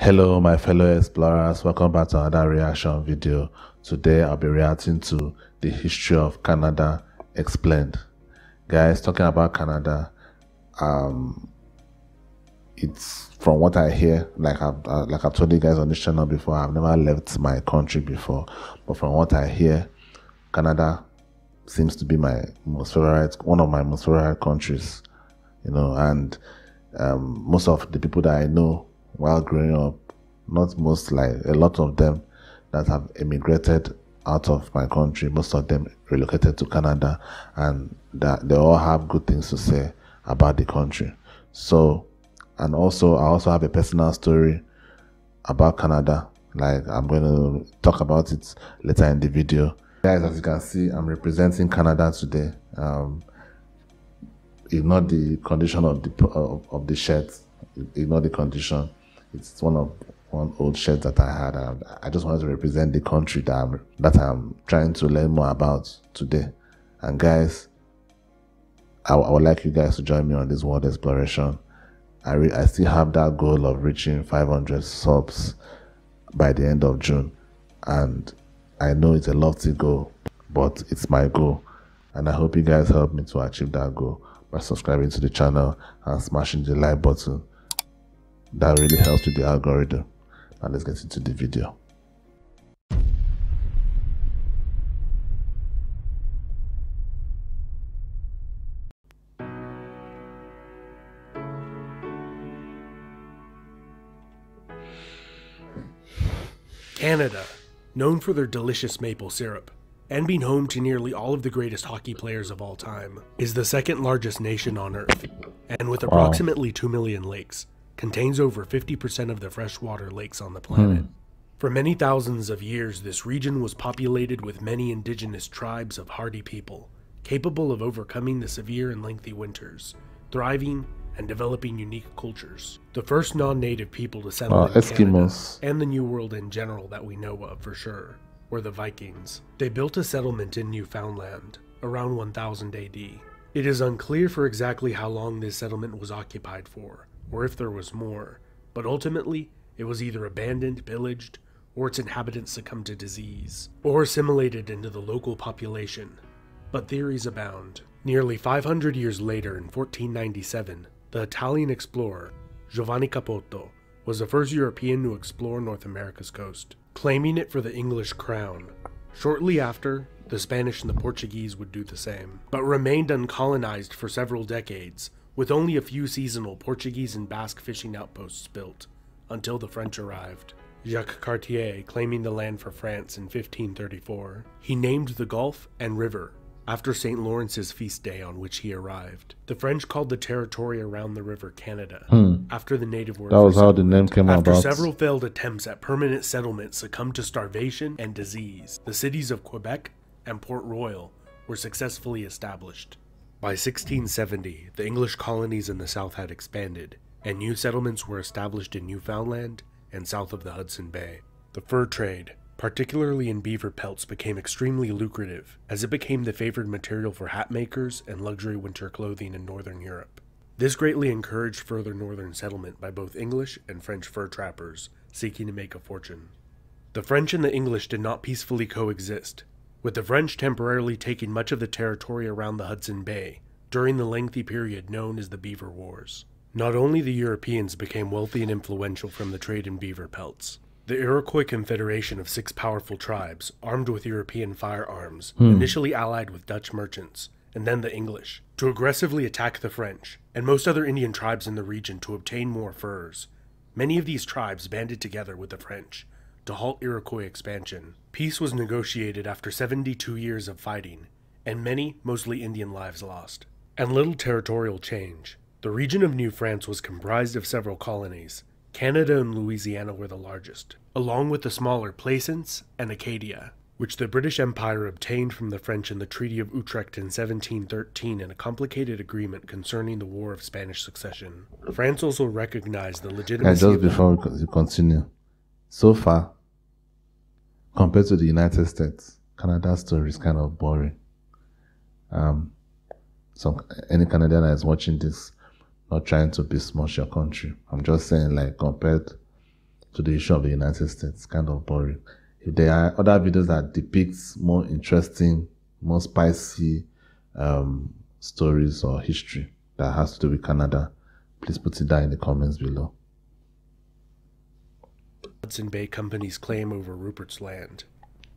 Hello my fellow explorers, welcome back to another reaction video. Today I'll be reacting to the history of Canada explained. Guys, talking about Canada, it's from what I hear, like I've told you guys on this channel before, I've never left my country before, but from what I hear, Canada seems to be one of my most favorite countries, and most of the people that I know while growing up, not most, like a lot of them that have emigrated out of my country, most of them relocated to Canada, and that they all have good things to say about the country. So, and also I also have a personal story about Canada, like I'm going to talk about it later in the video. Guys, as you can see, I'm representing Canada today. Ignore the condition of the shirt, ignore the condition. It's one old shirt that I had. I just wanted to represent the country that I'm trying to learn more about today. And guys, I would like you guys to join me on this world exploration. I still have that goal of reaching 500 subs by the end of June, and I know it's a lofty goal, but it's my goal, and I hope you guys help me to achieve that goal by subscribing to the channel and smashing the like button. That really helps with the algorithm. Now let's get into the video. Canada, known for their delicious maple syrup, and being home to nearly all of the greatest hockey players of all time, is the second largest nation on Earth, and with approximately 2 million lakes, contains over 50% of the freshwater lakes on the planet. For many thousands of years, this region was populated with many indigenous tribes of hardy people, capable of overcoming the severe and lengthy winters, thriving and developing unique cultures. The first non-native people to settle in Eskimos. Canada, and the New World in general that we know of for sure, were the Vikings. They built a settlement in Newfoundland around 1000 AD. It is unclear for exactly how long this settlement was occupied for, or if there was more, but ultimately it was either abandoned, pillaged, or its inhabitants succumbed to disease, or assimilated into the local population. But theories abound. Nearly 500 years later, in 1497, the Italian explorer Giovanni Capoto was the first European to explore North America's coast, claiming it for the English crown. Shortly after, the Spanish and the Portuguese would do the same, but remained uncolonized for several decades, with only a few seasonal Portuguese and Basque fishing outposts built, until the French arrived. Jacques Cartier claiming the land for France in 1534. He named the gulf and river after St. Lawrence's feast day on which he arrived. The French called the territory around the river Canada, after the native word. That was how the name came about. After several failed attempts at permanent settlement succumbed to starvation and disease, the cities of Quebec and Port Royal were successfully established. By 1670, the English colonies in the south had expanded, and new settlements were established in Newfoundland and south of the Hudson Bay. The fur trade, particularly in beaver pelts, became extremely lucrative, as it became the favored material for hat makers and luxury winter clothing in northern Europe. This greatly encouraged further northern settlement by both English and French fur trappers seeking to make a fortune. The French and the English did not peacefully coexist, with the French temporarily taking much of the territory around the Hudson Bay during the lengthy period known as the Beaver Wars. Not only the Europeans became wealthy and influential from the trade in beaver pelts. The Iroquois Confederation of 6 powerful tribes, armed with European firearms, initially allied with Dutch merchants, and then the English, to aggressively attack the French, and most other Indian tribes in the region to obtain more furs. Many of these tribes banded together with the French to halt Iroquois expansion. Peace was negotiated after 72 years of fighting, and many, mostly Indian lives lost. And little territorial change. The region of New France was comprised of several colonies. Canada and Louisiana were the largest, along with the smaller Plaisance and Acadia, which the British Empire obtained from the French in the Treaty of Utrecht in 1713 in a complicated agreement concerning the War of Spanish Succession. France also recognized the legitimacy just before we continue, so far, compared to the United States, Canada's story is kind of boring. So any Canadian that is watching this, not trying to besmirch your country, I'm just saying, like, compared to the issue of the United States. Kind of boring. If there are other videos that depicts more interesting, more spicy stories or history that has to do with Canada, please put it down in the comments below. Hudson Bay Company's claim over Rupert's Land.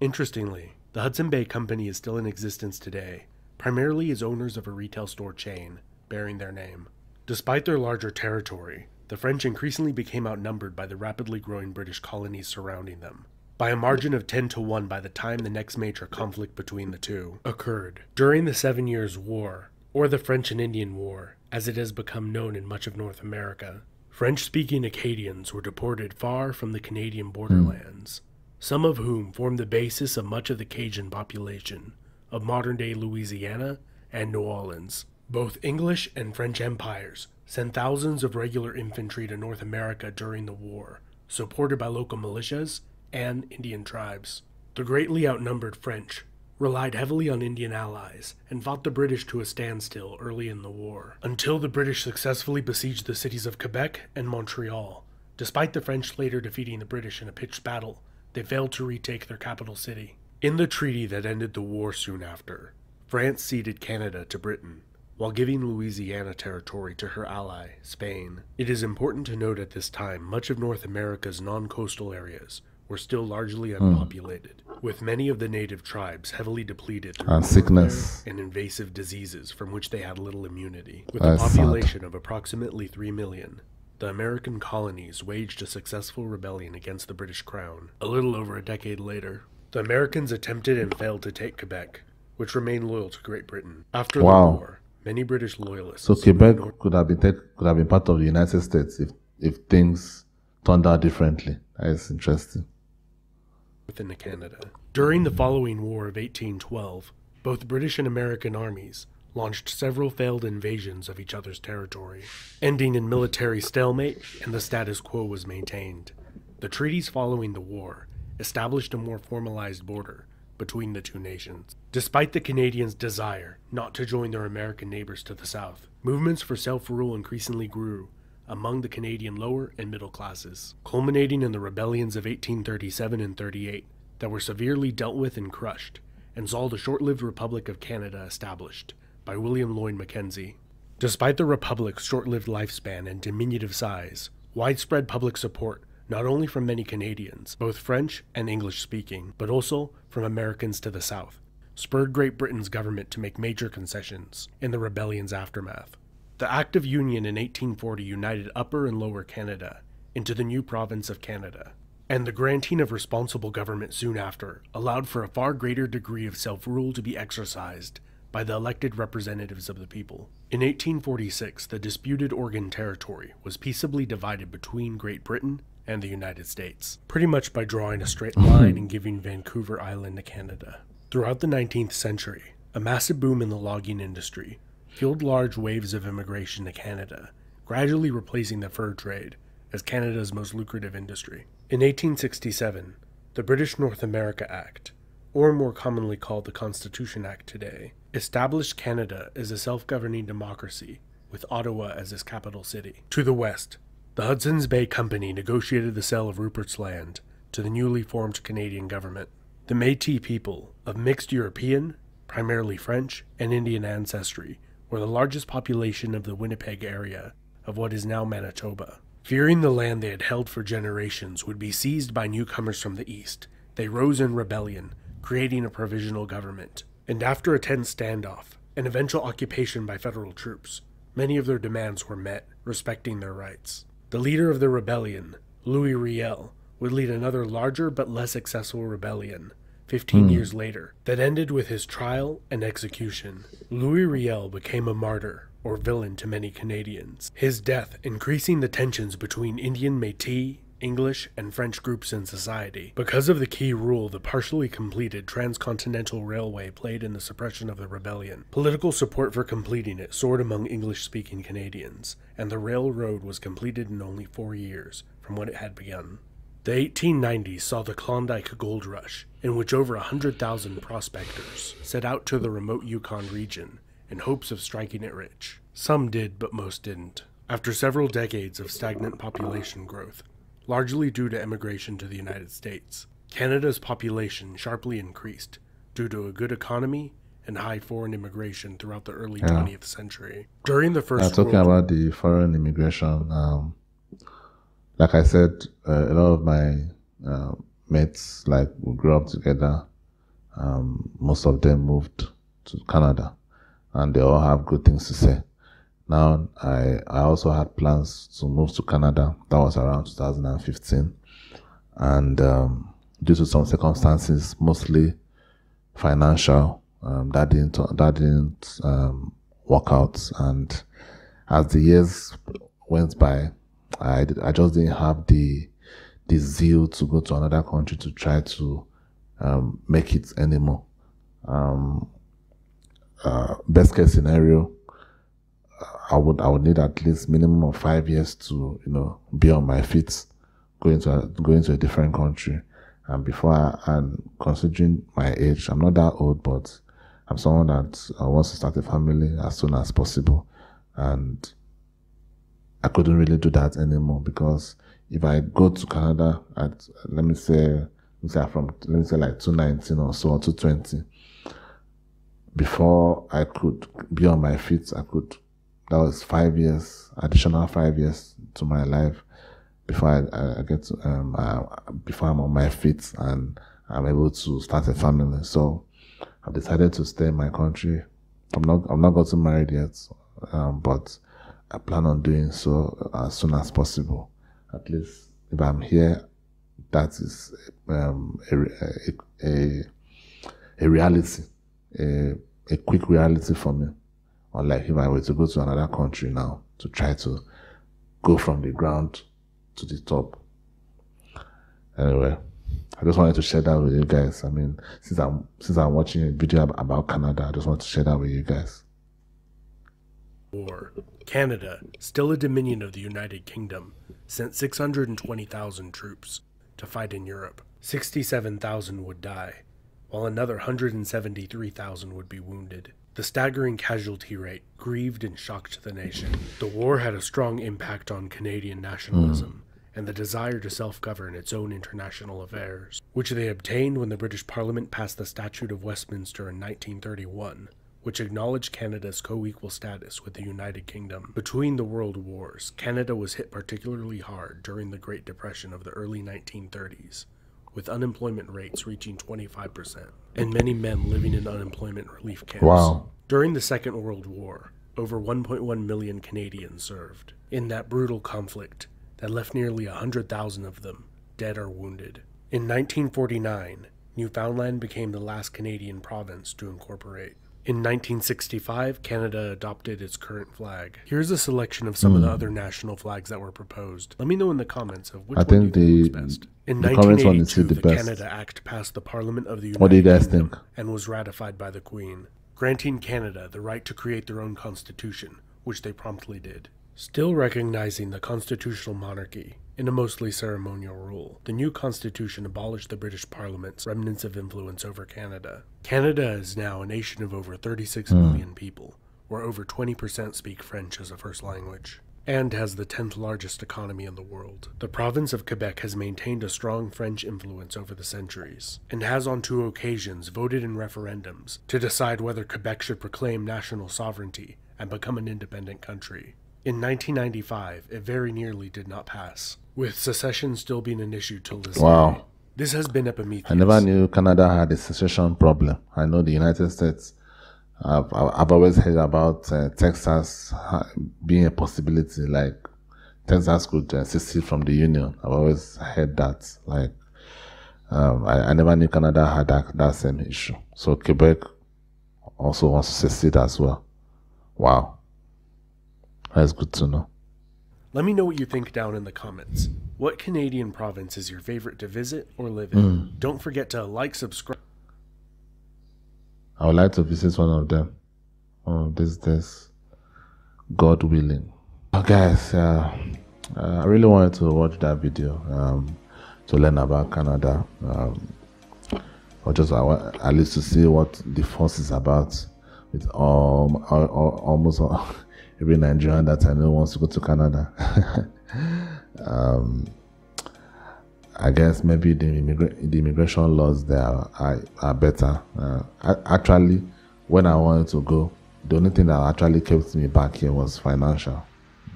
Interestingly, the Hudson Bay Company is still in existence today, primarily as owners of a retail store chain bearing their name. Despite their larger territory, the French increasingly became outnumbered by the rapidly growing British colonies surrounding them, by a margin of 10-1 by the time the next major conflict between the two occurred. During the 7 Years' War, or the French and Indian War, as it has become known in much of North America, French-speaking Acadians were deported far from the Canadian borderlands, some of whom formed the basis of much of the Cajun population of modern-day Louisiana and New Orleans. Both English and French empires sent thousands of regular infantry to North America during the war, supported by local militias and Indian tribes. The greatly outnumbered French relied heavily on Indian allies and fought the British to a standstill early in the war, until the British successfully besieged the cities of Quebec and Montreal. Despite the French later defeating the British in a pitched battle, they failed to retake their capital city. In the treaty that ended the war soon after, France ceded Canada to Britain, while giving Louisiana territory to her ally, Spain. It is important to note at this time much of North America's non-coastal areas were still largely unpopulated, with many of the native tribes heavily depleted through sickness and invasive diseases from which they had little immunity. With a population of approximately 3 million, the American colonies waged a successful rebellion against the British Crown. A little over a decade later, the Americans attempted and failed to take Quebec, which remained loyal to Great Britain. After the war, many British loyalists... So Quebec could have been part of the United States if things turned out differently. That is interesting. Within Canada. During the following War of 1812, both British and American armies launched several failed invasions of each other's territory, ending in military stalemate, and the status quo was maintained. The treaties following the war established a more formalized border between the two nations. Despite the Canadians' desire not to join their American neighbors to the south, movements for self-rule increasingly grew among the Canadian lower and middle classes, culminating in the rebellions of 1837 and 38 that were severely dealt with and crushed, and saw the short-lived Republic of Canada established by William Lloyd Mackenzie. Despite the Republic's short-lived lifespan and diminutive size, widespread public support, not only from many Canadians, both French and English-speaking, but also from Americans to the south, spurred Great Britain's government to make major concessions in the rebellion's aftermath. The Act of Union in 1840 united Upper and Lower Canada into the new province of Canada, and the granting of responsible government soon after allowed for a far greater degree of self-rule to be exercised by the elected representatives of the people. In 1846, the disputed Oregon Territory was peaceably divided between Great Britain and the United States, pretty much by drawing a straight line and giving Vancouver Island to Canada. Throughout the 19th century, a massive boom in the logging industry fueled large waves of immigration to Canada, gradually replacing the fur trade as Canada's most lucrative industry. In 1867, the British North America Act, or more commonly called the Constitution Act today, established Canada as a self-governing democracy, with Ottawa as its capital city. To the west, the Hudson's Bay Company negotiated the sale of Rupert's Land to the newly formed Canadian government. The Métis people, of mixed European, primarily French, and Indian ancestry, were the largest population of the Winnipeg area of what is now Manitoba. Fearing the land they had held for generations would be seized by newcomers from the east, they rose in rebellion, creating a provisional government. And after a tense standoff, and eventual occupation by federal troops, many of their demands were met, respecting their rights. The leader of the rebellion, Louis Riel, would lead another larger but less successful rebellion 15 years later that ended with his trial and execution. Louis Riel became a martyr, or villain to many Canadians, his death increasing the tensions between Indian Métis, English, and French groups in society. Because of the key role the partially completed Transcontinental Railway played in the suppression of the rebellion, political support for completing it soared among English-speaking Canadians, and the railroad was completed in only 4 years from when it had begun. The 1890s saw the Klondike Gold Rush, in which over 100,000 prospectors set out to the remote Yukon region in hopes of striking it rich. Some did, but most didn't. After several decades of stagnant population growth, largely due to emigration to the United States. Canada's population sharply increased due to a good economy and high foreign immigration throughout the early 20th century. During the First Talking World War, about the foreign immigration, like I said, a lot of my mates, like, we grew up together. Most of them moved to Canada, and they all have good things to say. Now, I also had plans to move to Canada. That was around 2015, and due to some circumstances, mostly financial, that didn't work out. And as the years went by, I just didn't have the zeal to go to another country to try to make it anymore. Best case scenario, I would need at least minimum of 5 years to be on my feet, going to a different country. And and considering my age, I'm not that old, but I'm someone that wants to start a family as soon as possible. And I couldn't really do that anymore, because if I go to Canada at, let me say like 2019 or so, or 2020, before I could be on my feet, that was 5 years, additional 5 years to my life before I get to, before I'm on my feet and I'm able to start a family. So I've decided to stay in my country. I'm not gotten married yet, but I plan on doing so as soon as possible. At least if I'm here, that is a reality, a quick reality for me. Unlike if I were to go to another country now to try to go from the ground to the top. Anyway, I just wanted to share that with you guys. I mean, since I'm watching a video about Canada, I just want to share that with you guys. War. Canada, still a dominion of the United Kingdom, sent 620,000 troops to fight in Europe. 67,000 would die, while another 173,000 would be wounded. The staggering casualty rate grieved and shocked the nation. The war had a strong impact on Canadian nationalism and the desire to self-govern its own international affairs, which they obtained when the British Parliament passed the Statute of Westminster in 1931, which acknowledged Canada's co-equal status with the United Kingdom. Between the World Wars, Canada was hit particularly hard during the Great Depression of the early 1930s, with unemployment rates reaching 25%, and many men living in unemployment relief camps. Wow. During the Second World War, over 1.1 million Canadians served in that brutal conflict that left nearly 100,000 of them dead or wounded. In 1949, Newfoundland became the last Canadian province to incorporate. In 1965, Canada adopted its current flag. Here's a selection of some of the other national flags that were proposed. Let me know in the comments of which one you think looks best. In 1982, the Canada Act passed the Parliament of the United Kingdom and was ratified by the Queen, granting Canada the right to create their own constitution, which they promptly did. Still recognizing the constitutional monarchy in a mostly ceremonial rule, the new constitution abolished the British Parliament's remnants of influence over Canada. Canada is now a nation of over 36 million people, where over 20% speak French as a first language, and has the 10th largest economy in the world. The province of Quebec has maintained a strong French influence over the centuries, and has on 2 occasions voted in referendums to decide whether Quebec should proclaim national sovereignty and become an independent country. In 1995, it very nearly did not pass, with secession still being an issue till this day. This has been Epimetheus. I never knew Canada had a secession problem. I know the United States. I've always heard about Texas being a possibility, like Texas could secede from the Union. I've always heard that. Like, I never knew Canada had that same issue. So Quebec also wants to secede as well. Wow. That's good to know. Let me know what you think down in the comments. What Canadian province is your favorite to visit or live in? Don't forget to like, subscribe. I would like to visit one of them. These days, God willing. Guys, I really wanted to watch that video to learn about Canada. Or just at least to see what the fuss is about with almost every Nigerian that I know wants to go to Canada. I guess maybe the immigration laws there are better. Actually, when I wanted to go, the only thing that actually kept me back here was financial.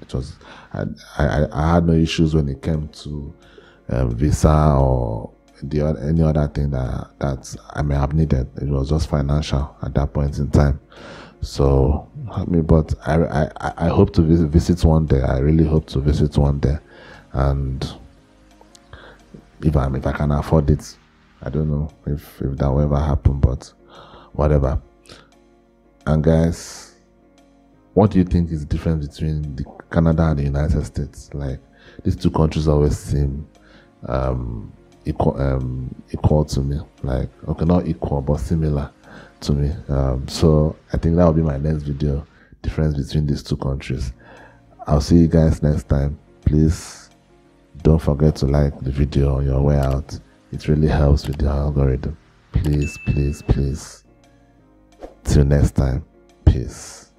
It was I had no issues when it came to visa or any other thing that I may have needed. It was just financial at that point in time. So but I hope to visit one day. I really hope to visit one day, and if I can afford it, I don't know if that will ever happen, but whatever. And guys, what do you think is the difference between Canada and the United States? Like, these two countries always seem equal to me. Like, okay, not equal, but similar to me. So I think that will be my next video, difference between these two countries. I'll see you guys next time. Please don't forget to like the video on your way out. It really helps with the algorithm. Please, please, please. Till next time. Peace.